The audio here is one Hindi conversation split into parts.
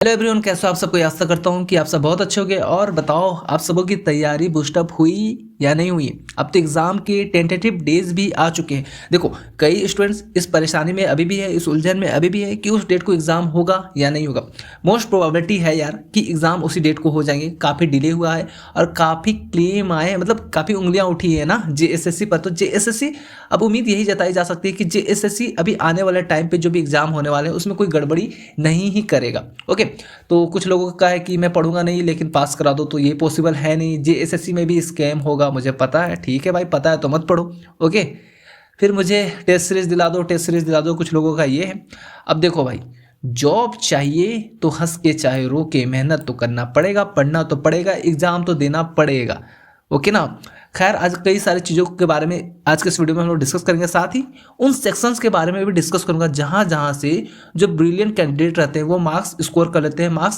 हेलो एवरीवन, कैसे हो आप सबको। आशा करता हूँ कि आप सब बहुत अच्छे होंगे। और बताओ, आप सबों की तैयारी बूस्टअप हुई या नहीं हुई। अब तो एग्ज़ाम के टेंटेटिव डेज भी आ चुके हैं। देखो, कई स्टूडेंट्स इस परेशानी में अभी भी है, इस उलझन में अभी भी है कि उस डेट को एग्ज़ाम होगा या नहीं होगा। मोस्ट प्रोबेबिलिटी है यार कि एग्ज़ाम उसी डेट को हो जाएंगे। काफ़ी डिले हुआ है और काफ़ी क्लेम आए, मतलब काफ़ी उंगलियां उठी है ना जेएसएससी पर। तो जेएसएससी अब उम्मीद यही जताई जा सकती है कि जेएसएससी अभी आने वाले टाइम पे जो भी एग्ज़ाम होने वाले हैं उसमें कोई गड़बड़ी नहीं ही करेगा। ओके, तो कुछ लोगों का है कि मैं पढ़ूंगा नहीं लेकिन पास करा दो, तो ये पॉसिबल है नहीं। जेएसएससी में भी स्कैम होगा, मुझे पता है। ठीक है भाई, पता है तो मत पढ़ो। ओके, फिर मुझे टेस्ट सीरीज दिला दो, टेस्ट सीरीज दिला दो, कुछ लोगों का ये है। अब देखो भाई, जॉब चाहिए तो हंस के चाहे रो के मेहनत तो करना पड़ेगा, पढ़ना तो पड़ेगा, एग्जाम तो देना पड़ेगा। ओके ना। खैर, आज कई सारी चीज़ों के बारे में आज के इस वीडियो में हम लोग डिस्कस करेंगे। साथ ही उन सेक्शंस के बारे में भी डिस्कस करूंगा जहां जहां से जो ब्रिलियंट कैंडिडेट रहते हैं वो मार्क्स स्कोर कर लेते हैं,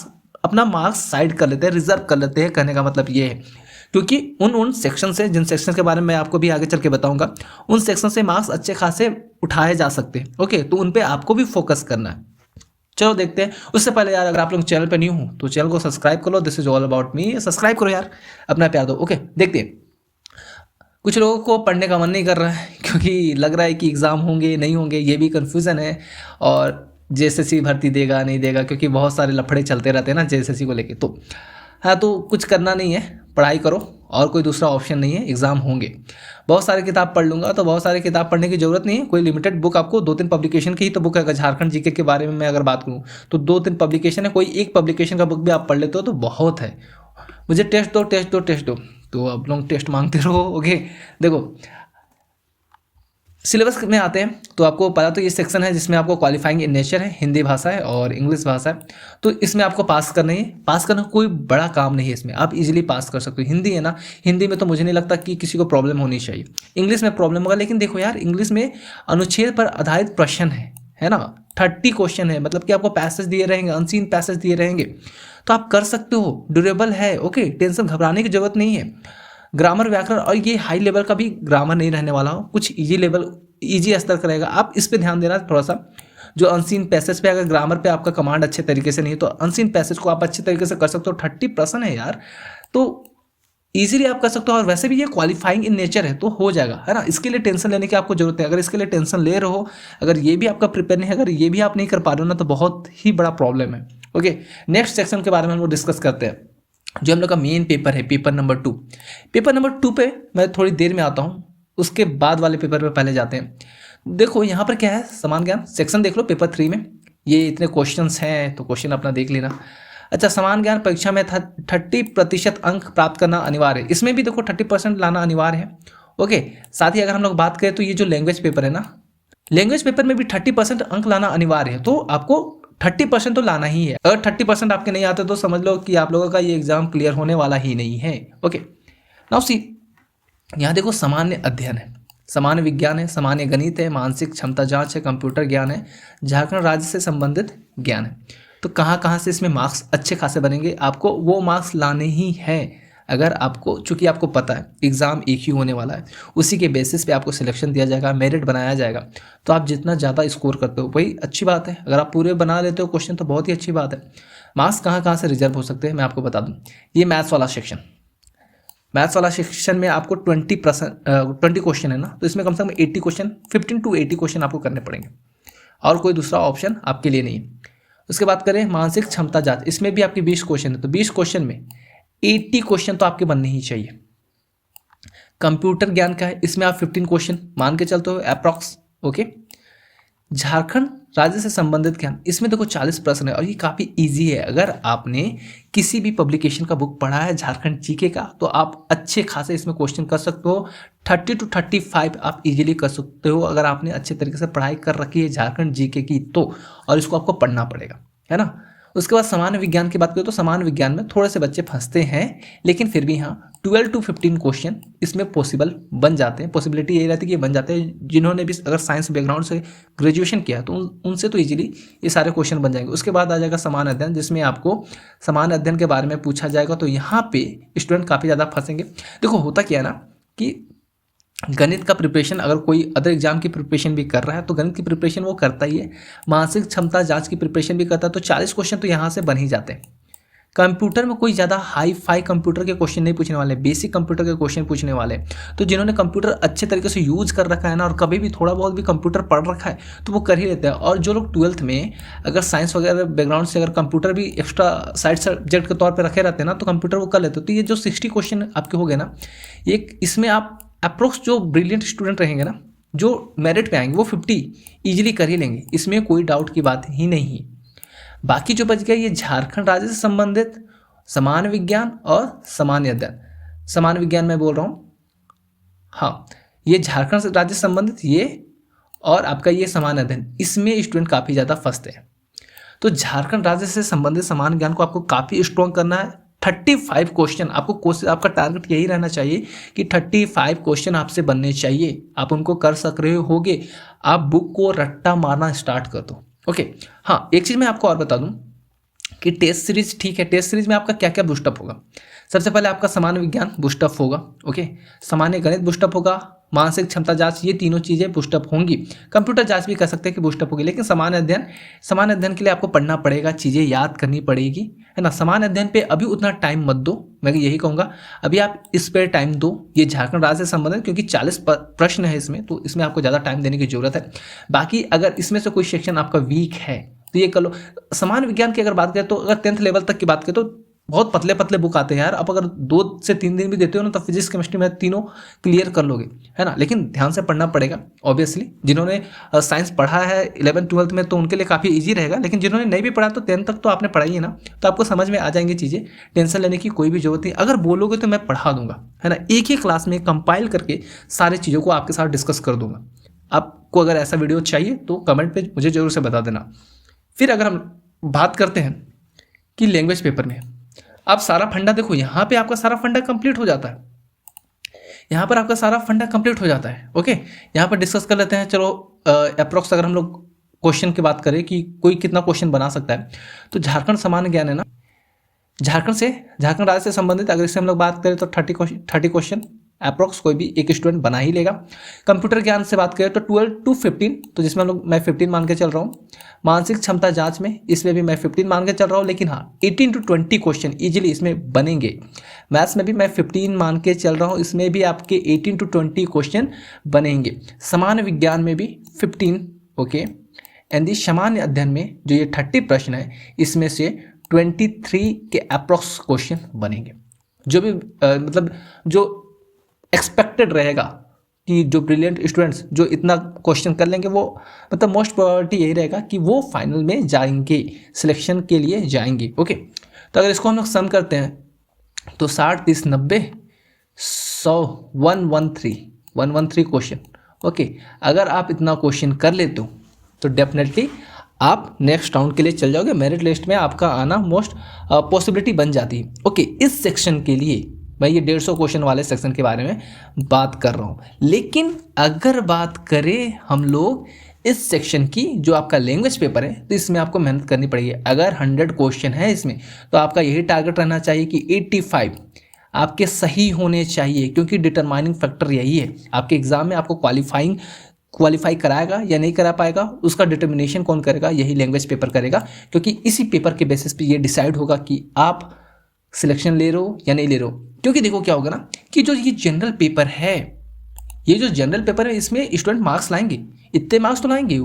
अपना मार्क्स साइड कर लेते हैं, रिजर्व कर लेते हैं। कहने का मतलब ये है क्योंकि उन सेक्शन से, जिन सेक्शन के बारे में मैं आपको भी आगे चल के बताऊंगा, उन सेक्शन से मार्क्स अच्छे खासे उठाए जा सकते हैं। ओके, तो उन पे आपको भी फोकस करना है। चलो देखते हैं। उससे पहले यार, अगर आप लोग चैनल पे न्यू हो तो चैनल को सब्सक्राइब कर लो। This is all about me. Subscribe करो यार, अपना प्यार दो। ओके, देखते हैं। कुछ लोगों को पढ़ने का मन नहीं कर रहा है क्योंकि लग रहा है कि एग्ज़ाम होंगे नहीं होंगे, ये भी कन्फ्यूज़न है। और जेएसएससी भर्ती देगा नहीं देगा, क्योंकि बहुत सारे लफड़े चलते रहते हैं ना जेएसएससी को लेके। तो हाँ, तो कुछ करना नहीं है, पढ़ाई करो और कोई दूसरा ऑप्शन नहीं है। एग्ज़ाम होंगे, बहुत सारे किताब पढ़ लूँगा तो बहुत सारे किताब पढ़ने की ज़रूरत नहीं है। कोई लिमिटेड बुक, आपको 2-3 पब्लिकेशन की ही तो बुक है। अगर झारखंड जीके के बारे में मैं अगर बात करूँ तो 2-3 पब्लिकेशन है। कोई एक पब्लिकेशन का बुक भी आप पढ़ लेते हो तो बहुत है। मुझे टेस्ट दो, टेस्ट दो, टेस्ट दो, तो आप लोग टेस्ट मांगते रहो। ओके, देखो सिलेबस में आते हैं तो आपको पता, तो ये सेक्शन है जिसमें आपको क्वालिफाइंग इन नेचर है, हिंदी भाषा है और इंग्लिश भाषा है। तो इसमें आपको पास करना ही, पास करना कोई बड़ा काम नहीं है। इसमें आप इजीली पास कर सकते हो। हिंदी है ना, हिंदी में तो मुझे नहीं लगता कि किसी को प्रॉब्लम होनी चाहिए। इंग्लिश में प्रॉब्लम होगा, लेकिन देखो यार, इंग्लिश में अनुच्छेद पर आधारित प्रश्न है ना। 30 क्वेश्चन है, मतलब कि आपको पैसेज दिए रहेंगे, अनसीन पैसेज दिए रहेंगे, तो आप कर सकते हो। ड्यूरेबल है। ओके, टेंशन घबराने की जरूरत नहीं है। ग्रामर, व्याकरण, और ये हाई लेवल का भी ग्रामर नहीं रहने वाला हो, कुछ इजी लेवल, इजी स्तर का रहेगा। आप इस पे ध्यान देना थोड़ा सा। जो अनसीन पैसेज पे, अगर ग्रामर पे आपका कमांड अच्छे तरीके से नहीं है तो अनसीन पैसेज को आप अच्छे तरीके से कर सकते हो। 30% है यार, तो इजीली आप कर सकते हो। और वैसे भी ये क्वालिफाइंग इन नेचर है तो हो जाएगा, है ना। इसके लिए टेंशन लेने की आपको जरूरत है। अगर इसके लिए टेंशन ले रहे हो, अगर ये भी आपका प्रिपेयर नहीं है, अगर ये भी आप नहीं कर पा रहे हो ना, तो बहुत ही बड़ा प्रॉब्लम है। ओके, नेक्स्ट सेक्शन के बारे में हम लोग डिस्कस करते हैं, जो हम लोग का मेन पेपर है, पेपर नंबर 2। पेपर नंबर 2 पे मैं थोड़ी देर में आता हूँ, उसके बाद वाले पेपर पे पहले जाते हैं। देखो यहाँ पर क्या है, समान ज्ञान सेक्शन देख लो। पेपर 3 में ये इतने क्वेश्चंस हैं तो क्वेश्चन अपना देख लेना। अच्छा, समान ज्ञान परीक्षा में था 30% अंक प्राप्त करना अनिवार्य है। इसमें भी देखो 30% लाना अनिवार्य है। ओके, साथ ही अगर हम लोग बात करें तो ये जो लैंग्वेज पेपर है ना, लैंग्वेज पेपर में भी 30% अंक लाना अनिवार्य है। तो आपको 30% तो लाना ही है। अगर 30% आपके नहीं आते तो समझ लो कि आप लोगों का ये एग्जाम क्लियर होने वाला ही नहीं है। ओके, नाउ सी, यहाँ देखो सामान्य अध्ययन है, सामान्य विज्ञान है, सामान्य गणित है, मानसिक क्षमता जांच है, कंप्यूटर ज्ञान है, झारखंड राज्य से संबंधित ज्ञान है। तो कहाँ कहाँ से इसमें मार्क्स अच्छे खासे बनेंगे, आपको वो मार्क्स लाने ही हैं। अगर आपको, चूंकि आपको पता है एग्ज़ाम एक ही होने वाला है, उसी के बेसिस पे आपको सिलेक्शन दिया जाएगा, मेरिट बनाया जाएगा। तो आप जितना ज़्यादा स्कोर करते हो वही अच्छी बात है। अगर आप पूरे बना लेते हो क्वेश्चन तो बहुत ही अच्छी बात है। मार्क्स कहाँ कहाँ से रिजर्व हो सकते हैं मैं आपको बता दूँ। ये मैथ्स वाला सेक्शन, मैथ्स वाला सेक्शन में आपको 20 क्वेश्चन है ना, तो इसमें कम से कम 80 क्वेश्चन, 15 to 80 क्वेश्चन आपको करने पड़ेंगे, और कोई दूसरा ऑप्शन आपके लिए नहीं है। उसके बाद करें मानसिक क्षमता जांच, इसमें भी आपके 20 क्वेश्चन है, तो 20 क्वेश्चन में 80 क्वेश्चन तो आपके बनने ही चाहिए। कंप्यूटर ज्ञान का है, इसमें आप 15 क्वेश्चन मान के चलते हो अप्रॉक्स। ओके, झारखंड राज्य से संबंधित ज्ञान, इसमें देखो 40 प्रश्न है और ये काफ़ी इजी है। अगर आपने किसी भी पब्लिकेशन का बुक पढ़ा है झारखंड जीके का तो आप अच्छे खासे इसमें क्वेश्चन कर सकते हो। 30 to 35 आप इजीली कर सकते हो अगर आपने अच्छे तरीके से पढ़ाई कर रखी है झारखंड जीके की तो, और इसको आपको पढ़ना पड़ेगा, है ना। उसके बाद सामान्य विज्ञान की बात करें तो सामान्य विज्ञान में थोड़े से बच्चे फंसते हैं, लेकिन फिर भी हाँ 12 to 15 क्वेश्चन इसमें पॉसिबल बन जाते हैं। पॉसिबिलिटी यही रहती है कि बन जाते हैं। जिन्होंने भी अगर साइंस बैकग्राउंड से ग्रेजुएशन किया है तो उनसे तो इजीली ये सारे क्वेश्चन बन जाएंगे। उसके बाद आ जाएगा समान अध्ययन, जिसमें आपको समान अध्ययन के बारे में पूछा जाएगा। तो यहाँ पे स्टूडेंट काफ़ी ज़्यादा फंसेंगे। देखो होता क्या है ना कि गणित का प्रिपरेशन अगर कोई अदर एग्जाम की प्रिपरेशन भी कर रहा है तो गणित की प्रिपरेशन वो करता ही है, मानसिक क्षमता जांच की प्रिपरेशन भी करता है, तो 40 क्वेश्चन तो यहाँ से बन ही जाते हैं। कंप्यूटर में कोई ज़्यादा हाई फाई कंप्यूटर के क्वेश्चन नहीं पूछने वाले, बेसिक कंप्यूटर के क्वेश्चन पूछने वाले। तो जिन्होंने कंप्यूटर अच्छे तरीके से यूज़ कर रखा है ना, और कभी भी थोड़ा बहुत भी कंप्यूटर पढ़ रखा है तो वो कर ही लेते हैं। और जो लोग 12th में अगर साइंस वगैरह बैकग्राउंड से अगर कंप्यूटर भी एक्स्ट्रा साइड सब्जेक्ट के तौर पर रखे रहते हैं ना, तो कंप्यूटर वो कर लेते हैं। तो ये जो 60 क्वेश्चन आपके हो गए ना, एक इसमें आप अप्रोक्स जो ब्रिलियंट स्टूडेंट रहेंगे ना, जो मेरिट पे आएंगे, वो 50 ईजिली कर ही लेंगे, इसमें कोई डाउट की बात ही नहीं। बाकी जो बच गया ये झारखंड राज्य से संबंधित समान विज्ञान और सामान्य अध्ययन, समान विज्ञान मैं बोल रहा हूँ, हाँ, ये झारखंड राज्य से संबंधित ये, और आपका ये सामान्य अध्ययन, इसमें स्टूडेंट काफ़ी ज़्यादा फंसते हैं। तो झारखंड राज्य से संबंधित समान ज्ञान को आपको काफ़ी स्ट्रॉन्ग करना है। 35 क्वेश्चन आपको कोशिश, आपका टारगेट यही रहना चाहिए कि 35 क्वेश्चन आपसे बनने चाहिए। आप उनको कर सक रहे होगे, आप बुक को रट्टा मारना स्टार्ट कर दो। ओके, हाँ, एक चीज़ मैं आपको और बता दूं कि टेस्ट सीरीज, ठीक है, टेस्ट सीरीज में आपका क्या क्या बूस्टअप होगा। सबसे पहले आपका सामान्य विज्ञान बूस्टअप होगा, ओके, सामान्य गणित बूस्टअप होगा, मानसिक क्षमता जांच, ये तीनों चीज़ें बूस्टअप होंगी। कंप्यूटर जांच भी कह सकते हैं कि बूस्टअप होगी, लेकिन सामान्य अध्ययन के लिए आपको पढ़ना पड़ेगा, चीज़ें याद करनी पड़ेगी, है ना। सामान्य अध्ययन पे अभी उतना टाइम मत दो, मैं यही कहूँगा, अभी आप इस पर टाइम दो। ये झारखंड राज्य से संबंधित, क्योंकि 40 प्रश्न है इसमें, तो इसमें आपको ज़्यादा टाइम देने की जरूरत है। बाकी अगर इसमें से कोई सेक्शन आपका वीक है तो ये कर लो। सामान्य विज्ञान की अगर बात करें तो अगर 10th लेवल तक की बात करें तो बहुत पतले पतले बुक आते हैं यार। आप अगर 2 से 3 दिन भी देते हो ना, तो फिजिक्स केमिस्ट्री में तीनों क्लियर कर लोगे, है ना। लेकिन ध्यान से पढ़ना पड़ेगा ऑब्वियसली। जिन्होंने साइंस पढ़ा है 11th 12th में तो उनके लिए काफ़ी ईजी रहेगा, लेकिन जिन्होंने नहीं भी पढ़ा तो 10th तक तो आपने पढ़ाई है ना, तो आपको समझ में आ जाएंगी चीज़ें, टेंशन लेने की कोई भी जरूरत नहीं। अगर बोलोगे तो मैं पढ़ा दूंगा, है ना, एक ही क्लास में कंपाइल करके सारी चीज़ों को आपके साथ डिस्कस कर दूंगा। आपको अगर ऐसा वीडियो चाहिए तो कमेंट पे मुझे जरूर से बता देना। फिर अगर हम बात करते हैं कि लैंग्वेज पेपर में आप सारा फंडा देखो, यहाँ पे आपका सारा फंडा कंप्लीट हो जाता है, यहाँ पर आपका सारा फंडा कंप्लीट हो जाता है। ओके, यहाँ पर डिस्कस कर लेते हैं। चलो अप्रोक्स अगर हम लोग क्वेश्चन की बात करें कि कोई कितना क्वेश्चन बना सकता है, तो झारखंड सामान्य ज्ञान है ना, झारखंड राज्य से संबंधित अगर इससे हम लोग बात करें तो 30 क्वेश्चन अप्रोक्स कोई भी एक स्टूडेंट बना ही लेगा। कंप्यूटर ज्ञान से बात करें तो 12 to 15, तो जिसमें हम लोग मैं 15 मान के चल रहा हूँ। मानसिक क्षमता जांच में इसमें भी मैं 15 मान के चल रहा हूँ, लेकिन हाँ 18 to 20 क्वेश्चन इजीली इसमें बनेंगे। मैथ्स में भी मैं 15 मान के चल रहा हूँ, इसमें भी आपके 18 to 20 क्वेश्चन बनेंगे। सामान्य विज्ञान में भी 15, ओके, एंड सामान्य अध्ययन में जो ये 30 प्रश्न है, इसमें से 23 के अप्रोक्स क्वेश्चन बनेंगे। जो भी मतलब जो एक्सपेक्टेड रहेगा कि जो ब्रिलियंट स्टूडेंट्स जो इतना क्वेश्चन कर लेंगे, वो मतलब मोस्ट प्रोबेबिलिटी यही रहेगा कि वो फाइनल में जाएंगे, सिलेक्शन के लिए जाएंगे। ओके, तो अगर इसको हम लोग सम करते हैं तो 60 30 90 100 113 क्वेश्चन। ओके, अगर आप इतना क्वेश्चन कर लेते हो तो डेफिनेटली आप नेक्स्ट राउंड के लिए चल जाओगे, मेरिट लिस्ट में आपका आना मोस्ट पॉसिबिलिटी बन जाती है। ओके, इस सेक्शन के लिए मैं ये 150 क्वेश्चन वाले सेक्शन के बारे में बात कर रहा हूँ। लेकिन अगर बात करें हम लोग इस सेक्शन की, जो आपका लैंग्वेज पेपर है, तो इसमें आपको मेहनत करनी पड़ेगी। अगर 100 क्वेश्चन है इसमें, तो आपका यही टारगेट रहना चाहिए कि 85 आपके सही होने चाहिए, क्योंकि डिटरमाइनिंग फैक्टर यही है आपके एग्जाम में। आपको क्वालिफाई कराएगा या नहीं करा पाएगा, उसका डिटर्मिनेशन कौन करेगा? यही लैंग्वेज पेपर करेगा, क्योंकि इसी पेपर के बेसिस पे ये डिसाइड होगा कि आप सिलेक्शन ले रहे हो या नहीं ले रहे हो। क्योंकि देखो क्या होगा ना कि जो ये जनरल पेपर है, ये जो जनरल पेपर है, इसमें स्टूडेंट मार्क्स लाएंगे, इतने मार्क्स तो लाएंगे।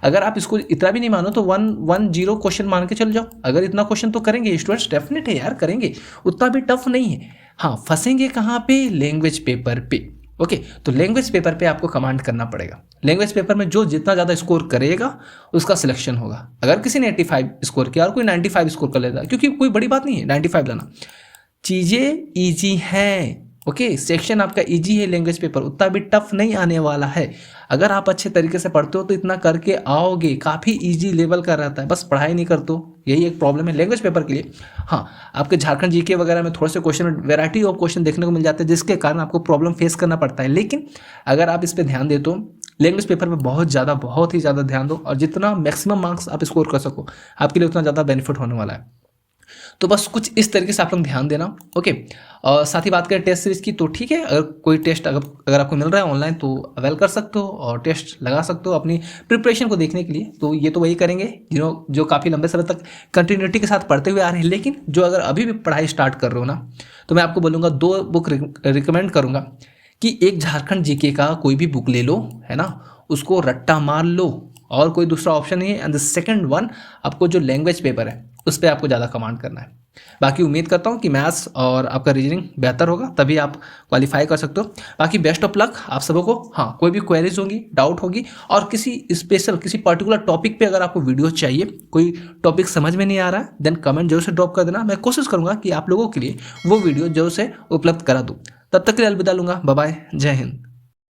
अगर आप इसको इतना भी नहीं मानो तो 110 क्वेश्चन मान के चल जाओ। अगर इतना क्वेश्चन तो करेंगे स्टूडेंट्स, डेफिनेट है यार, करेंगे, उतना भी टफ नहीं है। हाँ, फंसेंगे कहाँ पे? लैंग्वेज पेपर पे। ओके, तो लैंग्वेज पेपर पे आपको कमांड करना पड़ेगा। लैंग्वेज पेपर में जो जितना ज़्यादा स्कोर करेगा उसका सिलेक्शन होगा। अगर किसी ने 85 स्कोर किया और कोई 95 स्कोर कर लेता है, क्योंकि कोई बड़ी बात नहीं है 95 लाना, चीज़ें ईजी हैं। ओके, सेक्शन आपका ईजी है, लैंग्वेज पेपर उतना भी टफ नहीं आने वाला है। अगर आप अच्छे तरीके से पढ़ते हो तो इतना करके आओगे, काफ़ी ईजी लेवल का रहता है, बस पढ़ाई नहीं करते हो, यही एक प्रॉब्लम है लैंग्वेज पेपर के लिए। हाँ, आपके झारखंड जीके वगैरह में थोड़े से क्वेश्चन, वैरायटी ऑफ क्वेश्चन देखने को मिल जाते हैं, जिसके कारण आपको प्रॉब्लम फेस करना पड़ता है। लेकिन अगर आप इस पर ध्यान दे तो लैंग्वेज पेपर में बहुत ही ज़्यादा ध्यान दो, और जितना मैक्सिमम मार्क्स आप स्कोर कर सको, आपके लिए उतना ज़्यादा बेनिफिट होने वाला है। तो बस कुछ इस तरीके से आप लोग ध्यान देना। ओके, और साथ ही बात करें टेस्ट सीरीज की, तो ठीक है, अगर कोई टेस्ट अगर आपको मिल रहा है ऑनलाइन तो अवेल कर सकते हो और टेस्ट लगा सकते हो अपनी प्रिपरेशन को देखने के लिए। तो ये तो वही करेंगे जो काफ़ी लंबे समय तक कंटिन्यूटी के साथ पढ़ते हुए आ रहे हैं। लेकिन जो अगर अभी भी पढ़ाई स्टार्ट कर रहे हो ना, तो मैं आपको बोलूँगा 2 बुक रिकमेंड करूँगा कि एक झारखंड जीके का कोई भी बुक ले लो, है ना, उसको रट्टा मार लो, और कोई दूसरा ऑप्शन नहीं है। एंड द सेकंड वन, आपको जो लैंग्वेज पेपर है उस पर आपको ज़्यादा कमांड करना है। बाकी उम्मीद करता हूँ कि मैथ्स और आपका रीजनिंग बेहतर होगा, तभी आप क्वालिफाई कर सकते हो। बाकी बेस्ट ऑफ लक आप सबों को। हाँ, कोई भी क्वेरीज होंगी, डाउट होगी, और किसी स्पेशल किसी पर्टिकुलर टॉपिक पे अगर आपको वीडियो चाहिए, कोई टॉपिक समझ में नहीं आ रहा है, देन कमेंट जरूर से ड्रॉप कर देना। मैं कोशिश करूँगा कि आप लोगों के लिए वो वीडियो जरूर से उपलब्ध करा दूँ। तब तक के लिए अलविदा लूँगा। बाय बाय, जय हिंद।